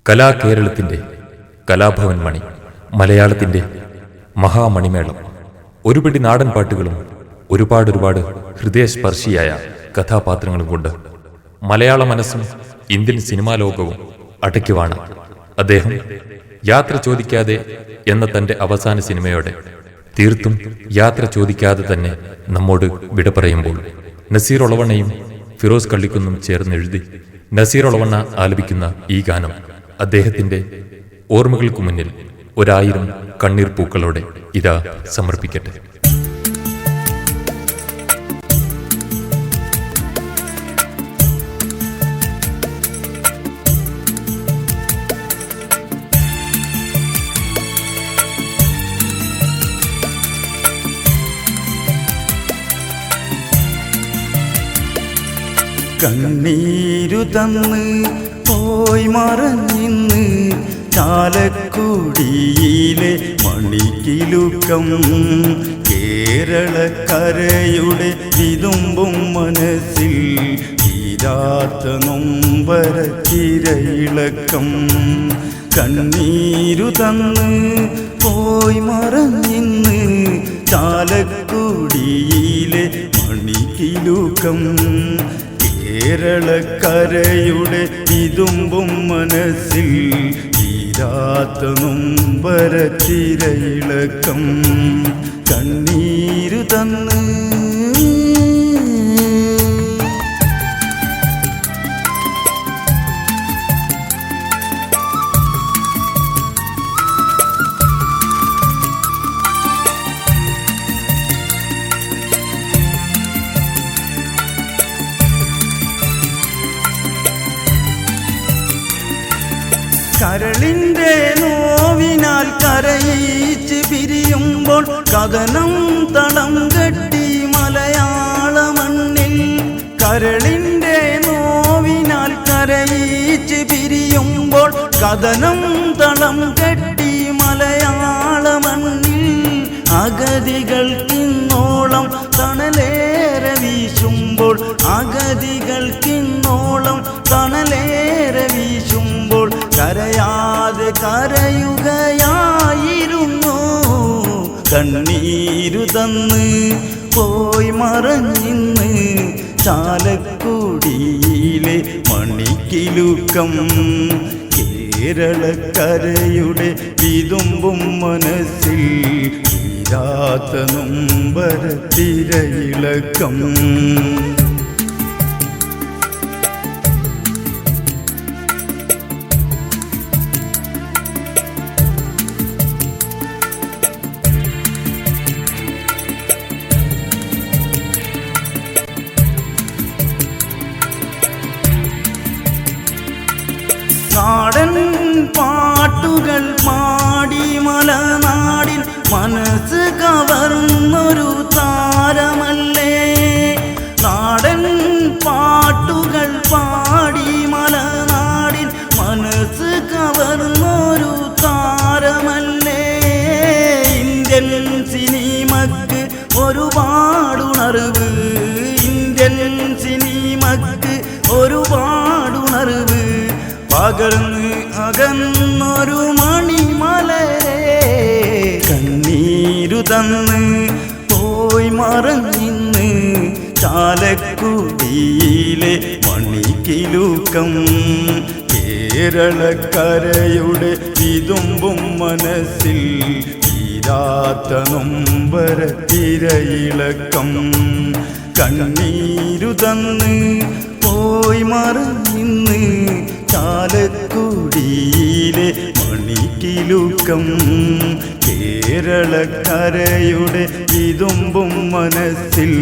കലാകേരളത്തിൻ്റെ കലാഭവൻ മണി, മലയാളത്തിൻ്റെ മഹാമണിമേളം, ഒരുപിടി നാടൻ പാട്ടുകളും ഒരുപാട് ഹൃദയസ്പർശിയായ കഥാപാത്രങ്ങളും കൊണ്ട് മലയാള മനസ്സും ഇന്ത്യൻ സിനിമാ ലോകവും അടയ്ക്കുവാണ് അദ്ദേഹം യാത്ര ചോദിക്കാതെ എന്ന തൻ്റെ അവസാന സിനിമയോടെ തീർത്തും യാത്ര ചോദിക്കാതെ തന്നെ നമ്മോട് വിട പറയുമ്പോൾ നസീർ ഒളവണ്ണയും ഫിറോസ് കള്ളിക്കുന്നും ചേർന്നെഴുതി നസീർ ഒളവണ്ണ ആലപിക്കുന്ന ഈ ഗാനം അദ്ദേഹത്തിൻ്റെ ഓർമ്മകൾക്കു മുന്നിൽ 1000 കണ്ണീർ പൂക്കളോടെ ഇതാ സമർപ്പിക്കട്ടെ. കണ്ണീരു തന്ന് പോയി മറഞ്ഞിന്ന് ചാലക്കുടിയിലെ മണിക്കിലുക്കം, കേരളക്കരയുടെ വിതുമ്പും മനസ്സിൽ തീരാത്ത നൊമ്പരത്തിരയിളക്കം. കണ്ണീരു തന്ന് പോയി മറഞ്ഞിന്ന് ചാലക്കുടിയിലെ മണിക്കിലുക്കം, കേരളക്കരയുടെ വിതുമ്പും മനസ്സിൽ തീരാത്ത നൊമ്പരത്തിരയിളക്കം. കണ്ണീരു തന്ന് കരളിൻ്റെ നോവിനാൽ കരയിച്ച് പിരിയുമ്പോൾ കഥനം തളം കെട്ടി മലയാള മണ്ണിൽ. കരളിൻ്റെ നോവിനാൽ കരയിച്ച് പിരിയുമ്പോൾ കഥനം തളം കെട്ടി മലയാള മണ്ണിൽ. അഗതികൾക്കിന്നോളം തണലേറെ വീശുമ്പോൾ, അഗതികൾക്കിന്നോളം തണലേറെ വീശുമ്പോൾ കരയാതെ കരയുകയായിരുന്നു. കണ്ണീരു തന്ന് പോയി മറഞ്ഞിന്ന് ചാലക്കുടിയിലെ മണിക്കിലുക്കം, കേരളക്കരയുടെ വിതുമ്പും മനസ്സിൽ തീരാത്ത നൊമ്പരത്തിരയിളക്കം. നാടൻ പാട്ടുകൾ പാടി മലനാടിൽ മനസ്സ് കവർന്നൊരു താരമല്ലേ. നാടൻ പാട്ടുകൾ പാടി മലനാടിൽ മനസ്സ് കവർന്നൊരു താരമല്ലേ. ഇന്ത്യൻ സിനിമക്ക് ഒരുപാടുണർവ്, ഇന്ത്യൻ സിനിമക്ക് ഒരുപാടുണർവ് പകർന്ന് അകന്നൊരു മണിമലരെ. കണ്ണീരു തന്ന് പോയി മറഞ്ഞിന്ന് ചാലക്കുടിയിലെ മണിക്കിലുക്കം, കേരളക്കരയുടെ വിതുമ്പും മനസ്സിൽ തീരാത്ത നൊമ്പരത്തിരയിളക്കം. കണ്ണീരു തന്ന് പോയി മറഞ്ഞിന്ന് ചാലക്കുടിയിലെ മണിക്കിലുക്കം, കേരളക്കരയുടെ വിതുമ്പും മനസ്സിൽ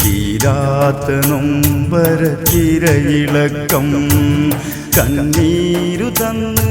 തീരാത്ത നൊമ്പരത്തിരയിളക്കം. കണ്ണീരു തന്ന്